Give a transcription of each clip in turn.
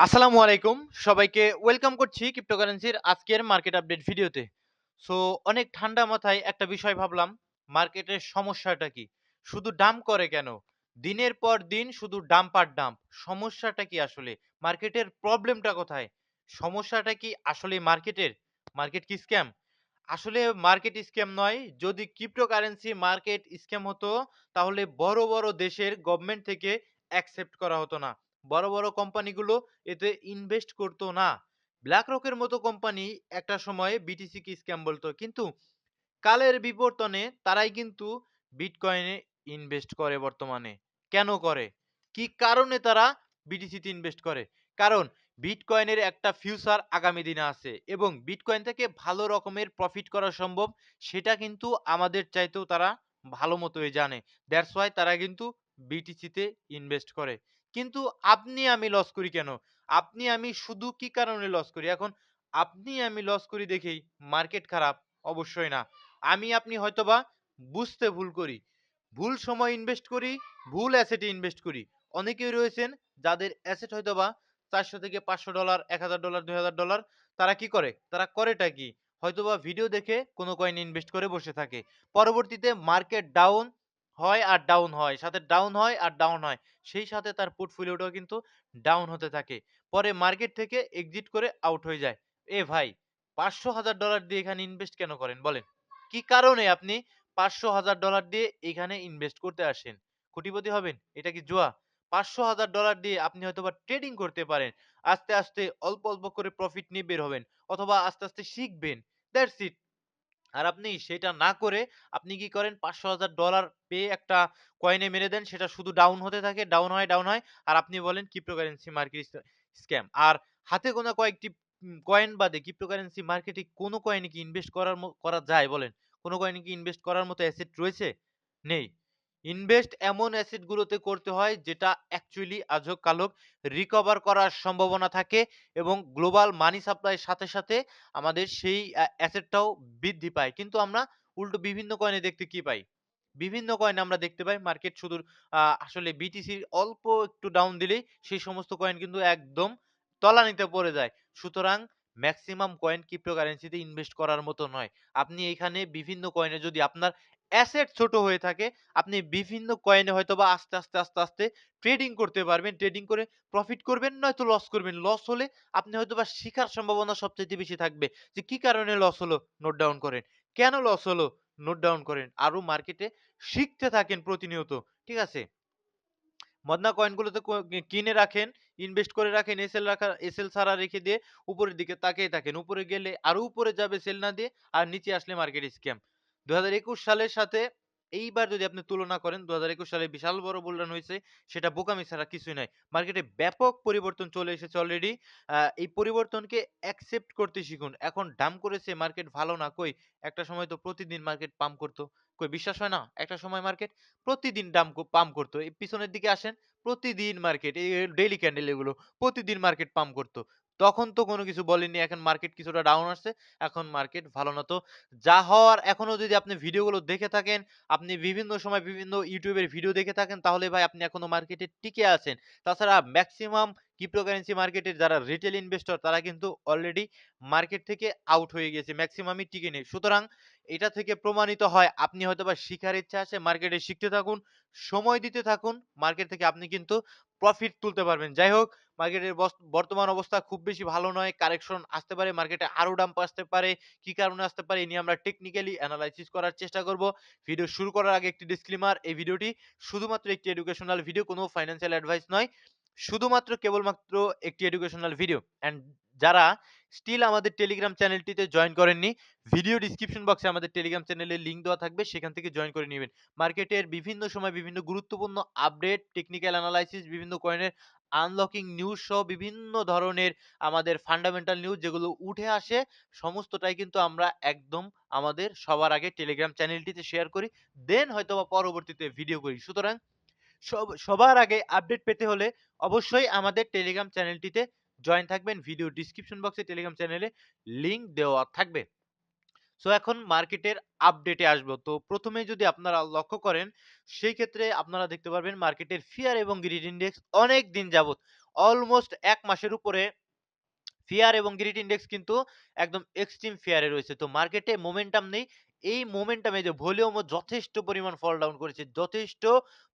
আসসালামু আলাইকুম। সবাইকে ওয়েলকাম করছি ক্রিপ্টোকারেন্সির আজকের মার্কেট আপডেট ভিডিওতে। সো অনেক ঠান্ডা মাথায় একটা বিষয় ভাবলাম, মার্কেটের সমস্যাটা কি? শুধু ডাম্প করে কেন? দিনের পর দিন শুধু ডাম্প আর ডাম্প। সমস্যাটা কি আসলে? মার্কেটের প্রবলেমটা কোথায়? সমস্যাটা কি আসলেই মার্কেটের? মার্কেট কি স্ক্যাম? আসলে মার্কেট স্ক্যাম নয়। যদি ক্রিপ্টোকারেন্সি মার্কেট স্ক্যাম হতো, তাহলে বড়, বড় দেশের গভর্নমেন্ট থেকে অ্যাকসেপ্ট করা হতো না। বড়, বড় কোম্পানিগুলো এতে ইনভেস্ট করতো না। BlackRock এর মতো কোম্পানি একটা সময়ে BTC কে স্ক্যাম বলতো। কিন্তু কালের বিবর্তনে তারাই কিন্তু বিটকয়েনে ইনভেস্ট করে বর্তমানে। কেন করে? কি কারণে তারা BTC তে ইনভেস্ট করে? কারণ বিটকয়েনের একটা ফিউচার আগামী দিনে আছে এবং বিটকয়েন থেকে ভালো রকমের প্রফিট করা সম্ভব সেটা কিন্তু আমাদের চাইতেও তারা ভালো মতোই জানে। দ্যাটস ওয়াই তারা কিন্তু BTC তে ইনভেস্ট করে। কিন্তু আপনি আমি লস করি কেন? আপনি আমি শুধু কি কারণে লস করি? এখন আপনি আমি লস করি দেখেই মার্কেট খারাপ? অবশ্যই না। আমি আপনি হয়তোবা বুঝতে ভুল করি। ভুল সময় ইনভেস্ট করি, ভুল অ্যাসেটে ইনভেস্ট করি। অনেকেই রয়েছেন যাদের অ্যাসেট হয়তোবা $400 থেকে $500, $1000, $2000 তারা কি করে? তারা করেটা কি? হয়তোবা ভিডিও দেখে কোনো কয়েনে ইনভেস্ট করে বসে থাকে। পরবর্তীতে মার্কেট ডাউন হয় আর ডাউন হয়। সাথে ডাউন হয় আর ডাউন হয়। সেই সাথে তার পোর্টফোলিওটাও কিন্তু ডাউন হতে থাকে। পরে মার্কেট থেকে এক্সিট করে আউট হয়ে যায়। এ ভাই $500,000 দিয়ে এখানে ইনভেস্ট কেন করেন বলেন? কি কারণে আপনি $500,000 দিয়ে এখানে ইনভেস্ট করতে আসেন? কোটিপতি হবেন? এটা কি জুয়া? $500,000 দিয়ে আপনি হয়তোবা ট্রেডিং করতে পারেন। আস্তে, আস্তে অল্প, অল্প করে প্রফিট নিয়ে বের হবেন অথবা আস্তে, আস্তে শিখবেন। That's it. আর আপনি সেটা না করে আপনি কি করেন $500,000 পেয়ে একটা কয়েনে মেরে দেন। সেটা শুধু ডাউন হতে থাকে, ডাউন হয়, ডাউন হয়। আর আপনি বলেন ক্রিপ্টোকারেন্সি মার্কেট স্ক্যাম। আর হাতে গোনা কয়েকটি কয়েন বাদে ক্রিপ্টোকারেন্সি মার্কেটে কোন কয়েনে কি ইনভেস্ট করা যায় বলেন? কোন কয়েনে কি ইনভেস্ট করার মতো অ্যাসেট রয়েছে? নেই। ইনভেস্ট এমন অ্যাসেট গুলোতে করতে হয় যেটা অ্যাকচুয়ালি আজোক কালক রিকভার করার সম্ভাবনা থাকে এবং গ্লোবাল মানি সাপ্লাই সাথে, সাথে আমাদের সেই অ্যাসেটটাও বৃদ্ধি পায়। কিন্তু আমরা উল্টো বিভিন্ন কয়েনে দেখতে কি পাই? বিভিন্ন কয়েনে আমরা দেখতে পাই মার্কেট শুধু আসলে বিটিসির অল্প একটু ডাউন দিলেই সেই সমস্ত কয়েন কিন্তু একদম তলানিতে পড়ে যায়। সুতরাং মেক্সিমাম কয়েন ক্রিপ্টোকারেন্সিতে ইনভেস্ট করার মতো নয়। আপনি এখানে বিভিন্ন কয়েনে যদি আপনার অ্যাসেট ছোট হয়ে থাকে, আপনি বিভিন্ন কয়েনে হয়তোবা আস্তে, আস্তে, আস্তে, আস্তে ট্রেডিং করতে পারবেন। ট্রেডিং করে প্রফিট করবেন নয়তো লস করবেন। লস হলে আপনি হয়তোবা শিখার সম্ভাবনা সবচাইতে বেশি থাকবে। যে কি কারণে লস হলো? নোট ডাউন করেন। কেন লস হলো? নোট ডাউন করেন। আরো মার্কেটে শিখতে থাকেন প্রতিনিয়ত। ঠিক আছে? মদনা কয়েনগুলোতে কিনে রাখেন, ইনভেস্ট করে রাখেন, এসএল ছাড়া রেখে দিয়ে উপরের দিকে তাকিয়ে থাকেন। উপরে গেলে আরো উপরে যাবে সেল না দিয়ে, আর নিচে আসলে মার্কেট স্ক্যাম। ২০২১ সালের সাথে এইবার যদি আপনি তুলনা করেন, ২০২১ সালে বিশাল বড় বুলরান হইছে, সেটা বোকামি ছাড়া কিছুই নাই। মার্কেটে ব্যাপক পরিবর্তন চলে এসেছে অলরেডি। এই পরিবর্তনকে অ্যাকসেপ্ট করতে শিখুন। এখন ডাম্প করেছে, মার্কেট ভালো না, কই? একটা সময় তো প্রতিদিন মার্কেট পাম্প করত। কই বিশ্বাস হয় না? একটা সময় মার্কেট প্রতিদিন পাম্প করত। এই পিছনের দিকে আসেন, প্রতিদিন মার্কেট এই ডেইলি ক্যান্ডেল এগুলো প্রতিদিন মার্কেট পাম্প করত। তখন তো কোনো কিছু বলেনি। এখন মার্কেট কিছুটা ডাউন আসছে। এখন মার্কেট ভালো না। তো যা হওয়ার এখনো যদি আপনি ভিডিওগুলো দেখে থাকেন, আপনি বিভিন্ন সময় বিভিন্ন YouTube এর ভিডিও দেখে থাকেন, তাহলে ভাই আপনি এখনো মার্কেটে টিকে আছেন। তাছাড়া মেক্সিমাম ক্রিপ্টোকারেন্সি মার্কেটের যারা রিটেল ইনভেস্টর তারা কিন্তু অলরেডি মার্কেট থেকে আউট হয়ে গেছে। মেক্সিমামই টিকে নেই। সুতরাং এটা থেকে প্রমাণিত হয় আপনি হয়তোবা শিখার ইচ্ছা আছে, মার্কেটে শিখতে থাকুন, সময় দিতে থাকুন। মার্কেট থেকে আপনি কিন্তু প্রফিট তুলতে পারবেন। যাই হোক, মার্কেটের বর্তমান অবস্থা খুব বেশি ভালো নয়। কারেকশন আসতে পারে, মার্কেটে আরো ডাম্প আসতে পারে। কি কারণে আসতে পারে এ নিয়ে আমরা টেকনিক্যালি এনালাইসিস করার চেষ্টা করব। ভিডিও শুরু করার আগে একটি ডিসক্লেমার, এই ভিডিওটি শুধুমাত্র একটি এডুকেশনাল ভিডিও, কোনো ফাইন্যান্সিয়াল অ্যাডভাইস নয়। শুধুমাত্র কেবলমাত্র একটি এডুকেশনাল ভিডিও। অ্যান্ড যারা স্টিল আমাদের টেলিগ্রাম চ্যানেলটিতে জয়েন করেননি, ভিডিও ডেসক্রিপশন বক্সে আমাদের টেলিগ্রাম চ্যানেলের লিংক দেওয়া থাকবে, সেখান থেকে জয়েন করে নিবেন। মার্কেটের বিভিন্ন সময় বিভিন্ন গুরুত্বপূর্ণ আপডেট, টেকনিক্যাল অ্যানালাইসিস, বিভিন্ন কয়েনের আনলকিং নিউজ সহ বিভিন্ন ধরনের আমাদের ফান্ডামেন্টাল নিউজ যেগুলো উঠে আসে, সমস্তটাই কিন্তু আমরা একদম আমাদের সবার আগে টেলিগ্রাম চ্যানেলটিতে শেয়ার করি। দেন হয়তোবা পরবর্তীতে ভিডিও করি। সুতরাং সবার আগে আপডেট পেতে হলে অবশ্যই আমাদের টেলিগ্রাম চ্যানেলটিতে জয়েন থাকবেন। ভিডিও ডেসক্রিপশন বক্সে টেলিগ্রাম চ্যানেলে লিংক দেওয়া থাকবে। সো এখন মার্কেটের আপডেটে আসবো। তো ১ম এই যদি আপনারা লক্ষ্য করেন, সেই ক্ষেত্রে আপনারা দেখতে পারবেন মার্কেটের ফিয়ার এবং গ্রিড ইনডেক্স অনেক দিন যাবৎ, অলমোস্ট ১ মাসের উপরে ফিয়ার এবং গ্রিড ইনডেক্স কিন্তু একদম এক্সট্রিম ফিয়ারে রয়েছে। তো মার্কেটে মোমেন্টাম নেই। এই মোমেন্টামে যে ভলিউমও যথেষ্ট পরিমাণ ফল ডাউন করেছে। যথেষ্ট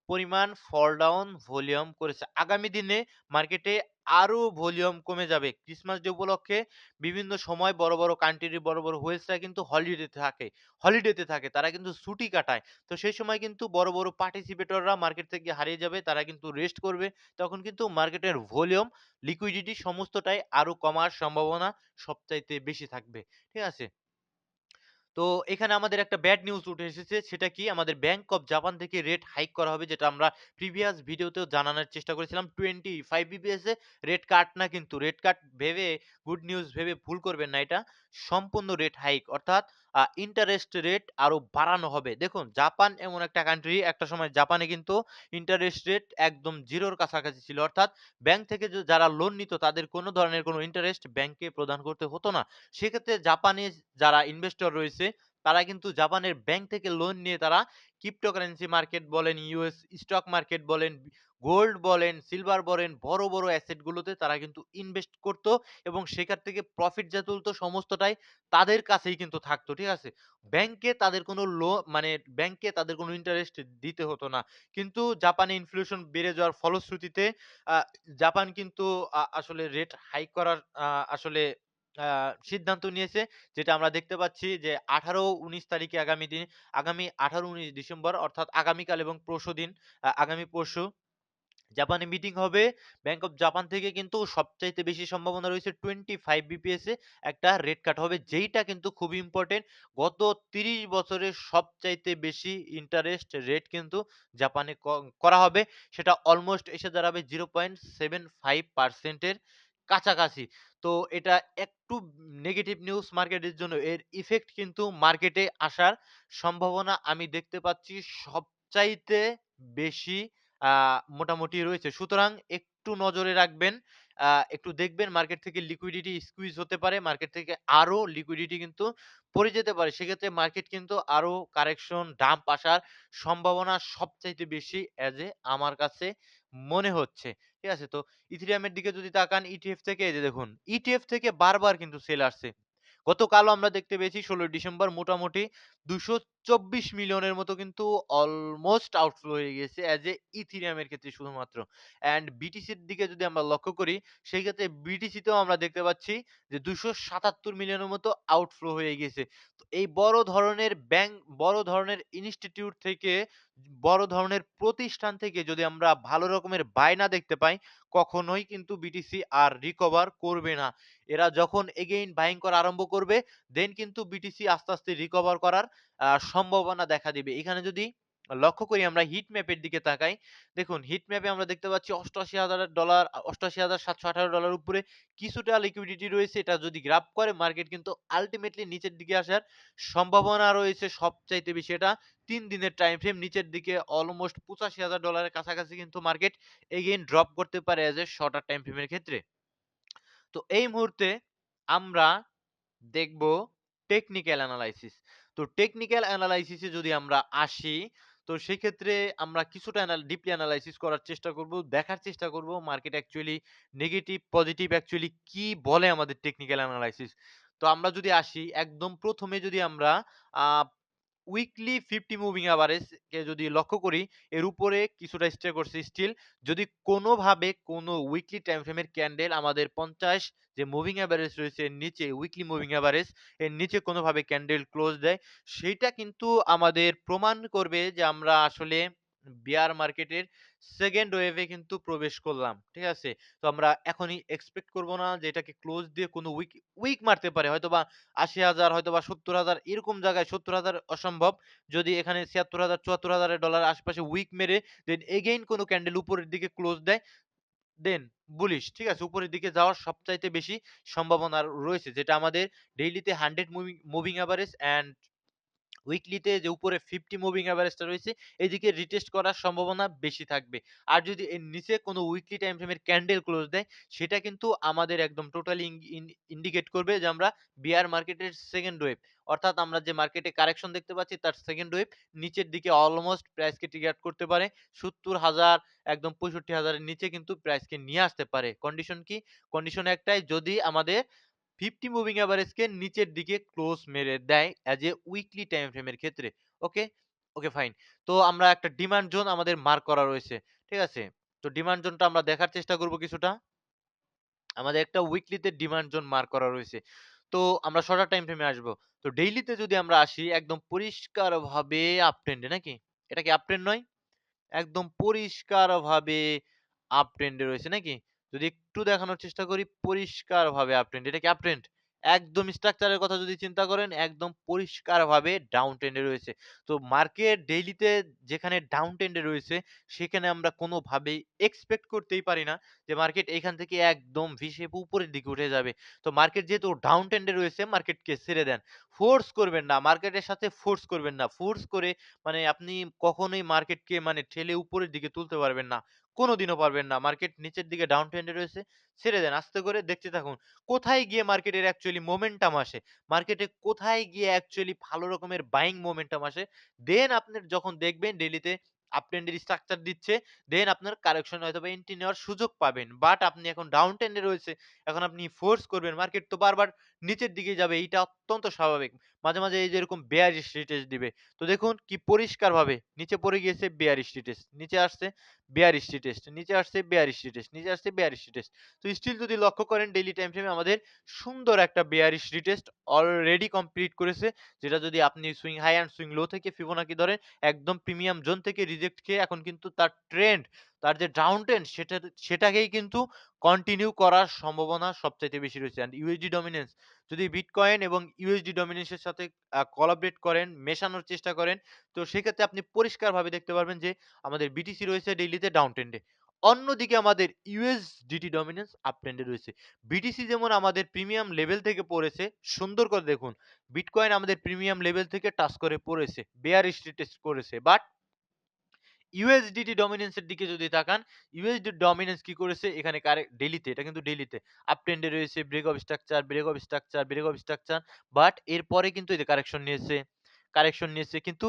পরিমাণ ফল ডাউন ভলিউম করেছে। আগামী দিনে মার্কেটে আরো ভলিউম কমে যাবে। ক্রিসমাস ডে উপলক্ষে বিভিন্ন সময় বড়, বড় কান্ট্রির বড়, বড় হোয়েলসরা কিন্তু হলিডেতে থাকে। তারা কিন্তু ছুটি কাটায়। তো সেই সময় কিন্তু বড়, বড় পার্টিসিপেটররা মার্কেট থেকে হারিয়ে যাবে। তারা কিন্তু রেস্ট করবে। তখন কিন্তু মার্কেটের ভলিউম লিকুইডিটি সমস্তটাই আরো কমার সম্ভাবনা সবচাইতে বেশি থাকবে। ঠিক আছে? তো এখানে আমাদের একটা ব্যাড নিউজ উঠে এসেছে। সেটা কি? আমাদের ব্যাংক অফ জাপান থেকে রেট হাইক করা হবে, যেটা আমরা প্রিভিয়াস ভিডিওতেও জানানোর চেষ্টা করেছিলাম। 25 বিপিএস এ রেট কাট না কিন্তু। রেট কাট ভেবে গুড নিউজ ভেবে ভুল করবেন না এটা। সম্পূর্ণ রেট হাইক, অর্থাৎ ইন্টারেস্ট রেট আরো বাড়ানো হবে। দেখুন, জাপান এমন একটা কান্ট্রি, একটা সময় জাপানে কিন্তু ইন্টারেস্ট রেট একদম 0 র কাছাকাছি ছিল। অর্থাৎ ব্যাংক থেকে যারা লোন নিত তাদের কোন ধরনের কোন ইন্টারেস্ট ব্যাংককে প্রদান করতে হতো না। সেক্ষেত্রে জাপানে যারা ইনভেস্টর রয়েছে তারা কিন্তু জাপানের ব্যাংক থেকে লোন নিয়ে তারা ক্রিপ্টোকারেন্সি মার্কেট বলেন, ইউএস স্টক মার্কেট বলেন, গোল্ড বলেন, সিলভার বলেন, বড়, বড় অ্যাসেট গুলোতে তারা কিন্তু ইনভেস্ট করত এবং সেখান থেকে প্রফিট যা তুলতো সমস্তটাই তাদের কাছেই কিন্তু থাকতো। ঠিক আছে? ব্যাংকে তাদের কোনো মানে ব্যাংকে তাদের কোনো ইন্টারেস্ট দিতে হতো না। কিন্তু জাপানে ইনফ্লেশন বেড়ে যাওয়ার ফলশ্রুতিতে আ জাপান কিন্তু আসলে রেট হাইক করার আসলে আ সিদ্ধান্ত নিয়েছে। যেটা আমরা দেখতে পাচ্ছি যে ১৮-১৯ তারিখে আগামী ১৮-১৯ ডিসেম্বর, অর্থাৎ আগামীকাল এবং পরশুদিন, আগামী পরশু জাপানে মিটিং হবে। ব্যাংক অফ জাপান থেকে কিন্তু সবচাইতে বেশি সম্ভাবনা রয়েছে 25 বিপিএস এ একটা রেট কাট হবে। যেইটা কিন্তু খুবই ইম্পোর্টেন্ট। গত ৩০ বছরের সবচাইতে বেশি ইন্টারেস্ট রেট কিন্তু জাপানে করা হবে। সেটা অলমোস্ট এসে দাঁড়াবে 0.75% এর কাছাকাছি। তো এটা একটু নেগেটিভ নিউজ মার্কেটের জন্য। এর ইফেক্ট কিন্তু মার্কেটে আসার সম্ভাবনা আমি দেখতে পাচ্ছি সবচাইতে বেশি আ মোটামুটি রয়েছে। সুতরাং একটু নজরে রাখবেন। একটু দেখবেন মার্কেট থেকে লিকুইডিটি স্কুইজ হতে পারে। মার্কেট থেকে আরো লিকুইডিটি কিন্তু পড়ে যেতে পারে। সেক্ষেত্রে মার্কেট কিন্তু আরো কারেকশন, ডাম্প আসার সম্ভাবনা সবচাইতে বেশি আমার কাছে মনে হচ্ছে। ঠিক আছে? তো ইথেরিয়ামের দিকে যদি তাকান ইটিএফ থেকে, এই যে দেখুন, ইটিএফ থেকে বারবার কিন্তু সেল আসছে। গতকালও আমরা দেখতে পেয়েছি ১৬ ডিসেম্বর মোটামুটি ২২৪ মিলিয়নের মতো কিন্তু অলমোস্ট আউটফ্লো হয়ে গিয়েছে ইথেরিয়ামের ক্ষেত্রে শুধুমাত্র। অ্যান্ড বিটিসির দিকে যদি আমরা লক্ষ্য করি, সেই ক্ষেত্রে বিটিসিতেও আমরা দেখতে পাচ্ছি যে ২৭৭ মিলিয়নের মতো আউটফ্লো হয়ে গিয়েছে। তো এই বড় ধরনের ব্যাংক, বড় ধরনের ইনস্টিটিউট থেকে, বড় ধরনের প্রতিষ্ঠান থেকে যদি আমরা ভালো রকমের বায় না দেখতে পাই, কখনোই কিন্তু বিটিসি আর রিকভার করবে না। এরা যখন এগেইন বাইং করা আরম্ভ করবে, দেন কিন্তু বিটিসি আস্তে, আস্তে রিকভার করার সম্ভাবনা দেখা দিবে। এখানে যদি লক্ষ্য করি আমরা হিট ম্যাপের দিকে তাকাই, দেখুন হিট ম্যাপে আমরা দেখতে পাচ্ছি $৮৮,০০০, $৮৮,৭১৮ উপরে কিছুটা লিকুইডিটি রয়েছে। এটা যদি গ্রাব করে মার্কেট কিন্তু আল্টিমেটলি নিচের দিকে আসার সম্ভাবনা রয়েছে সবচাইতে বেশি। এটা ৩ দিনের টাইম ফ্রেম নিচের দিকে অলমোস্ট $৮৫,০০০ এর কাছাকাছি কিন্তু মার্কেট এগেইন ড্রপ করতে পারে শর্টার টাইম ফ্রেম এর ক্ষেত্রে। তো এই মুহূর্তে আমরা দেখব টেকনিক্যাল অ্যানালাইসিস। তো টেকনিক্যাল অ্যানালাইসিস এ যদি আমরা আসি, তো সেক্ষেত্রে আমরা কিছুটা ডিপলি অ্যানালাইসিস করার চেষ্টা করব। দেখার চেষ্টা করব market actually negative, positive actually কি বলে আমাদের টেকনিক্যাল অ্যানালাইসিস। তো আমরা যদি আসি একদম ১ম এ যদি আমরা আ উইকলি 50 মুভিং এভারেজ কে যদি লক্ষ্য করি, এর উপরে কিছুটা স্টে করছে স্টিল। যদি কোনোভাবে কোনো উইকলি টাইম ফ্রেমের ক্যান্ডেল আমাদের ৫০ যে মুভিং এভারেজ রয়েছে এর নিচে, উইকলি মুভিং এভারেজ এর নিচে কোনোভাবে ক্যান্ডেল ক্লোজ দেয়, সেইটা কিন্তু আমাদের প্রমাণ করবে যে আমরা আসলে বিয়ার মার্কেটের সেকেন্ড ওয়েভে কিন্তু প্রবেশ করলাম। ঠিক আছে? তো আমরা এখনই এক্সপেক্ট করব না যে এটাকে ক্লোজ দিয়ে কোনো উইক মারতে পারে। হয়তোবা ৮০,০০০, হয়তোবা ৭০,০০০, এরকম জায়গায় ৭০,০০০ অসম্ভব। যদি এখানে ৭৬,০০০, $৭৪,০০০ আশেপাশে উইক মেরে দেন এগেইন কোনো ক্যান্ডেল উপরের দিকে ক্লোজ দেয়, দেন বুলিশ। ঠিক আছে? উপরের দিকে যাওয়ার সবচাইতে বেশি সম্ভাবনা রয়েছে। যেটা আমাদের ডেইলিতে 100 মুভিং এভারেজ অ্যান্ড উইকলিতে যে উপরে 50 মুভিং এভারেজটা রয়েছে এদিকে রিটেস্ট করার সম্ভাবনা বেশি থাকবে। আর যদি এর নিচে কোনো উইকলি টাইম ফ্রেমের ক্যান্ডেল ক্লোজ দেয় সেটা কিন্তু আমাদের একদম টোটালি ইন্ডিকেট করবে যে আমরা বিয়ার মার্কেটের সেকেন্ড ওয়েভ, অর্থাৎ আমরা যে মার্কেটে কারেকশন দেখতে পাচ্ছি তার সেকেন্ড ওয়েভ নিচের দিকে অলমোস্ট প্রাইসকে ট্রিগার করতে পারে ৭০,০০০ একদম ৬৫,০০০ এর নিচে কিন্তু প্রাইসকে নিয়ে আসতে পারে। কন্ডিশন কি? কন্ডিশন একটাই, যদি আমাদের 50 মুভিং এভারেজকে নিচের দিকে ক্লোজ মেরে দেয় অ্যাজ এ উইকলি টাইম ফ্রেমের ক্ষেত্রে। ওকে? Okay fine. তো আমরা একটা ডিমান্ড জোন আমাদের মার্ক করা রয়েছে। ঠিক আছে? তো ডিমান্ড জোনটা আমরা দেখার চেষ্টা করব কিছুটা। আমাদের একটা উইকলিতে ডিমান্ড জোন মার্ক করা রয়েছে। তো আমরা শর্টার টাইম ফ্রেমে আসবো। তো ডেইলিতে যদি আমরা আসি একদম পরিষ্কারভাবে আপ ট্রেন্ডে নাকি? এটা কি আপ ট্রেন্ড নয়? একদম পরিষ্কারভাবে আপ ট্রেন্ডে রয়েছে নাকি? যদি একটু দেখানোর চেষ্টা করি পরিষ্কারভাবে আপ ট্রেন্ড। এটা কি আপ ট্রেন্ড? একদম স্ট্রাকচারের কথা যদি চিন্তা করেন একদম পরিষ্কারভাবে ডাউন ট্রেন্ডে রয়েছে। তো মার্কেট ডেইলিতে যেখানে ডাউন ট্রেন্ডে রয়েছে সেখানে আমরা কোনোভাবেই এক্সপেক্ট করতেই পারি না যে মার্কেট এখান থেকে একদম ভি শেপ উপরের দিকে উঠে যাবে। তো মার্কেট যেহেতু ডাউন ট্রেন্ডে রয়েছে মার্কেটকে ছেড়ে দেন। ফোর্স করবেন না। মার্কেটের সাথে ফোর্স করবেন না। ফোর্স করে মানে আপনি কখনোই মার্কেটকে মানে ঠেলে উপরের দিকে তুলতে পারবেন না। কোনদিনও পারবেন না। মার্কেট নিচের দিকে ডাউন ট্রেন্ড এ রয়েছে। ছেড়ে দেন। আস্তে করে দেখতে থাকুন। কোথায় গিয়ে মার্কেটের অ্যাকচুয়ালি মোমেন্টাম আসে? মার্কেটে কোথায় গিয়ে অ্যাকচুয়ালি ভালো রকমের বাইং মোমেন্টাম আসে? দেন আপনি যখন দেখবেন ডেইলিতে আপ ট্রেন্ড এর স্ট্রাকচার দিচ্ছে, দেন আপনার কারেকশন হয়তোবা এন্ট্রি নেওয়ার সুযোগ পাবেন। বাট আপনি এখন ডাউন ট্রেন্ড এ রয়েছে। এখন আপনি ফোর্স করবেন। মার্কেট তো বারবার নিচের দিকে যাবে। এইটা অত্যন্ত স্বাভাবিক। মাঝে, মাঝে এই যে এরকম বেয়ারিশ রিটেস্ট দিবে। তো দেখুন কি পরিষ্কারভাবে নিচে পড়ে গিয়েছে বেয়ারিশ রিটেস্ট। নিচে আসছে বেয়ারিশ রিটেস্ট, নিচে আসছে বেয়ারিশ রিটেস্ট, নিচে আসছে বেয়ারিশ রিটেস্ট। তো স্টিল যদি লক্ষ্য করেন ডেইলি টাইম ফ্রেমে আমাদের সুন্দর একটা বেয়ারিশ রিটেস্ট অলরেডি কমপ্লিট করেছে। যেটা যদি আপনি swing high and swing low থেকে ফিবোনাকি ধরেন একদম প্রিমিয়াম জোন থেকে রিজেক্ট খেয়ে এখন কিন্তু তার ট্রেন্ড, তার যে ডাউন ট্রেন্ড সেটাকেই কিন্তু কন্টিনিউ করার সম্ভাবনা সবচাইতে বেশি রয়েছে। অ্যান্ড ইউএসডি ডমিন্যান্স যদি বিটকয়েন এবং ইউএসডি ডমিন্যান্স এর সাথে কোলাবরেট করেন, মেশানোর চেষ্টা করেন, তো সেক্ষেত্রে আপনি পরিষ্কারভাবে দেখতে পারবেন যে আমাদের বিটিসি রয়েছে ডেইলিতে ডাউন ট্রেন্ডে। অন্যদিকে আমাদের ইউএসডিটি ডমিন্যান্স আপ ট্রেন্ডে রয়েছে। বিটিসি যেমন আমাদের প্রিমিয়াম লেভেল থেকে পড়েছে, সুন্দর করে দেখুন। বিটকয়েন আমাদের প্রিমিয়াম লেভেল থেকে টাচ করে পড়েছে। বেয়ারিশ রিটেস্ট করেছে। বাট ইউএসডিটি ডমিন্যান্স এর দিকে যদি তাকান, ইউএসডি ডমিন্যান্স কি করেছে এখানে ডেইলিতে, এটা কিন্তু ডেইলিতে আপ ট্রেন্ডে রয়েছে, break of structure, break of structure, break of structure. But এরপরে কিন্তু এই যে কারেকশন নিয়েছে, কারেকশন নিয়েছে। কিন্তু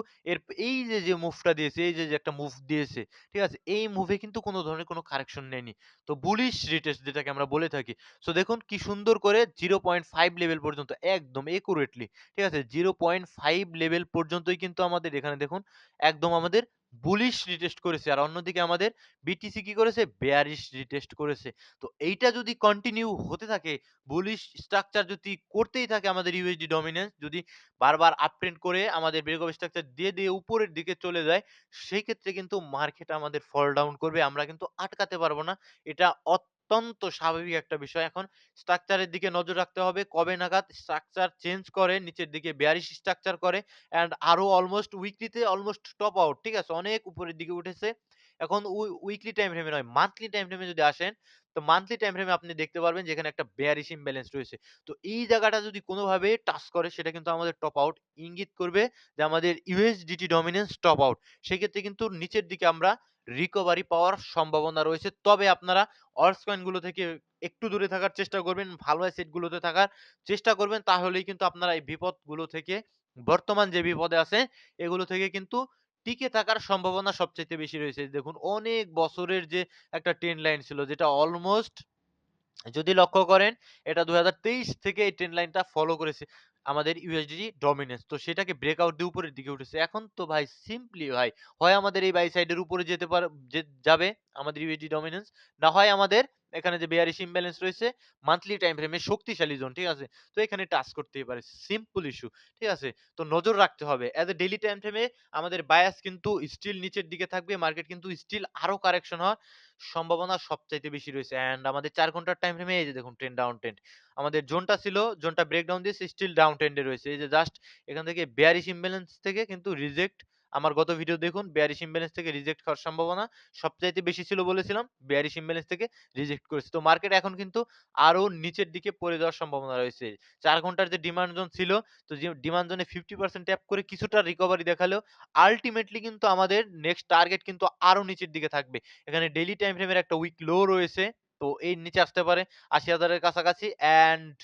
এই যে মুভটা দিয়েছে, এই যে একটা মুভ দিয়েছে, ঠিক আছে? এই মুভে কিন্তু কোন ধরনের কোন কারেকশন নেয়নি। তো বুলিশ রিটেস্ট যেটাকে আমরা বলে থাকি। সো দেখুন কি সুন্দর করে 0.5 লেভেল পর্যন্ত একদম একুরেটলি, ঠিক আছে? 0.5 লেভেল পর্যন্তই কিন্তু আমাদের এখানে দেখুন একদম আমাদের বুলিশ রিটেস্ট করেছে। আর অন্যদিকে আমাদের বিটিসি কি করেছে? বেয়ারিশ রিটেস্ট করেছে। তো এইটা যদি কন্টিনিউ হতে থাকে, বুলিশ স্ট্রাকচার যদি করতেই থাকে আমাদের ইউএসডি ডমিন্যান্স যদি বারবার আপ ট্রেন্ড করে আমাদের ব্রেক অফ স্ট্রাকচার দিয়ে উপরের দিকে চলে যায়, সেই ক্ষেত্রে কিন্তু মার্কেট আমাদের ফল ডাউন করবে। আমরা কিন্তু আটকাতে পারব না। এটা অত্যন্ত স্বাভাবিক একটা বিষয়। এখন স্ট্রাকচারের দিকে নজর রাখতে হবে। কবে নাগাদ স্ট্রাকচার চেঞ্জ করে নিচের দিকে বেয়ারিশ স্ট্রাকচার করে অ্যান্ড আরো অলমোস্ট উইকলিতে অলমোস্ট টপ আউট, ঠিক আছে? অনেক উপরের দিকে উঠেছে। এখন উইকলি টাইম ফ্রেমে নয়, মান্থলি টাইম ফ্রেমে যদি আসেন, তো মান্থলি টাইম ফ্রেমে আপনি দেখতে পারবেন যে এখানে একটা বেয়ারিশ ইমব্যালেন্স রয়েছে। তো এই জায়গাটা যদি কোনোভাবে টাচ করে সেটা কিন্তু আমাদের টপ আউট ইঙ্গিত করবে যে আমাদের ইউএসডিটি ডমিন্যান্স টপ আউট। সেক্ষেত্রে কিন্তু নিচের দিকে আমরা রিকভারি পাওয়ার সম্ভাবনা রয়েছে। তবে আপনারা অল্টস কয়েন গুলো থেকে একটু দূরে থাকার চেষ্টা করবেন। ভালো অ্যাসেট গুলোতে থাকার চেষ্টা করবেন। তাহলেই কিন্তু আপনারা এই বিপদগুলো থেকে, বর্তমান যে বিপদে আছে এগুলো থেকে কিন্তু টিকে থাকার সম্ভাবনা সবচাইতে বেশি রয়েছে। দেখুন অনেক বছরের যে একটা ট্রেন্ড লাইন ছিল যেটা অলমোস্ট, যদি লক্ষ্য করেন এটা ২০২৩ থেকে এই ট্রেন্ড লাইনটা ফলো করেছে আমাদের ইউএসডি ডমিনেন্স। তো সেটাকে ব্রেকআউট দিয়ে উপরের দিকে উঠেছে। এখন তো ভাই সিম্পলি ভাই হয় আমাদের এই বাই সাইডের উপরে যেতে পারে, যাবে আমাদের ইউএসডি ডমিনেন্স, না হয় আমাদের এখানে যে বেয়ারিশ ইমব্যালেন্স রয়েছে মান্থলি টাইম ফ্রেমে শক্তিশালী জোন, ঠিক আছে? তো এখানে টাচ করতেই পারে। সিম্পল ইস্যু, ঠিক আছে? তো নজর রাখতে হবে। এজ এ ডেইলি টাইম ফ্রেমে আমাদের বায়াস কিন্তু স্টিল নিচের দিকে থাকবে। মার্কেট কিন্তু স্টিল আরো কারেকশন হওয়ার সম্ভাবনা সবচাইতে বেশি রয়েছে। অ্যান্ড আমাদের ৪ ঘন্টার টাইম ফ্রেমে এই যে দেখুন ট্রেন্ড ডাউন ট্রেন্ড। আমাদের জোনটা ছিল, জোনটা ব্রেকডাউন দিয়েছে, স্টিল ডাউন ট্রেন্ড এ রয়েছে। এই যে জাস্ট এখান থেকে বেয়ারিশ ইমব্যালেন্স থেকে কিন্তু রিজেক্ট আমার গত ভিডিও দেখুন, বেয়ারিশ ইমব্যালেন্স থেকে রিজেক্ট হওয়ার সম্ভাবনা সবচাইতে বেশি ছিল বলেছিলাম। বেয়ারিশ ইমব্যালেন্স থেকে রিজেক্ট করেছে। তো মার্কেট এখন কিন্তু আরো নিচের দিকে পড়ে যাওয়ার সম্ভাবনা রয়েছে। ৪ ঘন্টার যে ডিমান্ড জোন ছিল, তো যে ডিমান্ড জোনে 50% ট্যাপ করে কিছুটা রিকভারি দেখালেও আল্টিমেটলি কিন্তু আমাদের নেক্সট টার্গেট কিন্তু আরো নিচের দিকে থাকবে। এখানে ডেইলি টাইম ফ্রেমের একটা উইক লো রয়েছে। তো এর নিচে আসতে পারে ৮০,০০০ এর কাছাকাছি অ্যান্ড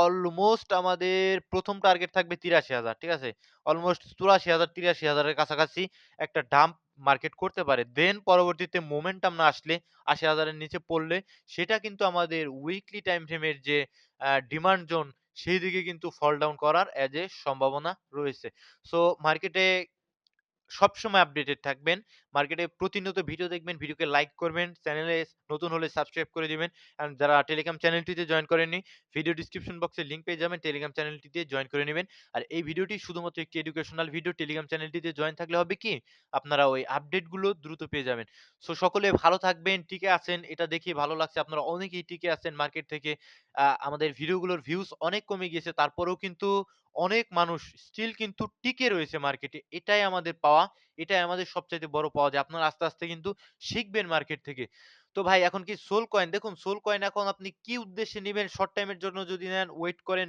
অলমোস্ট আমাদের ১ম টার্গেট থাকবে ৮৩,০০০, ঠিক আছে? অলমোস্ট ৮৪,০০০ ৮৩,০০০ এর কাছাকাছি একটা ডাম্প মার্কেট করতে পারে। দেন পরবর্তীতে মোমেন্টাম না আসলে ৮০,০০০ এর নিচে পড়লে সেটা কিন্তু আমাদের উইকলি টাইম ফ্রেমের যে ডিমান্ড জোন সেই দিকে কিন্তু ফল ডাউন করার এজ এ সম্ভাবনা রয়েছে। সো মার্কেটে সবসময় আপডেটেড থাকবেন। মার্কেটে প্রতিনিয়ত ভিডিও দেখবেন, ভিডিওকে লাইক করবেন, চ্যানেলে নতুন হলে সাবস্ক্রাইব করে দিবেন। অ্যান্ড যারা টেলিগ্রাম চ্যানেলটিতে জয়েন করেননি, ভিডিও ডেসক্রিপশন বক্সে লিংক পেয়ে যাবেন। টেলিগ্রাম চ্যানেলটিতে জয়েন করে নিবেন। আর এই ভিডিওটি শুধুমাত্র একটি এডুকেশনাল ভিডিও। টেলিগ্রাম চ্যানেলটিতে জয়েন থাকলে হবে কি? আপনারা ওই আপডেটগুলো দ্রুত পেয়ে যাবেন। সো সকলে ভালো থাকবেন, টিকে আছেন। এটা দেখে ভালো লাগছে। আপনারা অনেকেই টিকে আছেন মার্কেট থেকে। আমাদের ভিডিওগুলোর ভিউজ অনেক কমে গিয়েছে। তারপরেও কিন্তু অনেক মানুষ স্টিল কিন্তু টিকে রয়েছে মার্কেটে। এটাই আমাদের পাওয়া। এটাই আমাদের সবচাইতে বড় পাওয়া যে আপনারা আস্তে, আস্তে কিন্তু শিখবেন মার্কেট থেকে। তো ভাই এখন কি সোল কয়েন দেখুন সোল কয়েন এখন আপনি কি উদ্দেশ্যে নিবেন শর্ট টাইম এর জন্য যদি নেন ওয়েট করেন,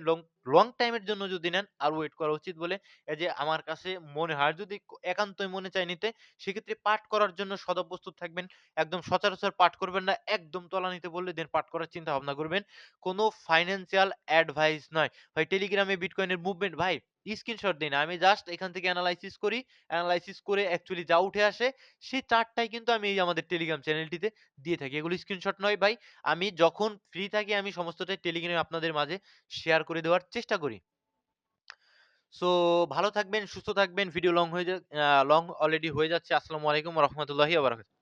লং টাইম এর জন্য যদি নেন আর ওয়েট করা উচিত বলে এই যে আমার কাছে মনে হয়। আর যদি একান্তই মনে চায় নিতে সেক্ষেত্রে পাঠ করার জন্য সদা প্রস্তুত থাকবেন। একদম সচরাচর পাঠ করবেন না। একদম তলানিতে বললে দেন পাঠ করার চিন্তা ভাবনা করবেন। কোনো ফাইন্যান্সিয়াল অ্যাডভাইস নয়। ভাই টেলিগ্রামে বিটকয়েনের মুভমেন্ট ভাই স্ক্রিনশট দিন। আমি জাস্ট এখান থেকে এনালাইসিস করি। এনালাইসিস করে অ্যাকচুয়ালি যা উঠে আসে সেই চার্টটাই কিন্তু আমি এই আমাদের টেলিগ্রাম চ্যানেলটিতে দিয়ে থাকি। এগুলো স্ক্রিনশট নয় ভাই। আমি যখন ফ্রি থাকি আমি সমস্তটাই টেলিগ্রামে আপনাদের মাঝে শেয়ার করে দেওয়ার চেষ্টা করি। সো ভালো থাকবেন, সুস্থ থাকবেন। ভিডিও লং অলরেডি হয়ে যাচ্ছে। আসসালামু আলাইকুম ওয়া রাহমাতুল্লাহি ওয়া বারাকাতুহু।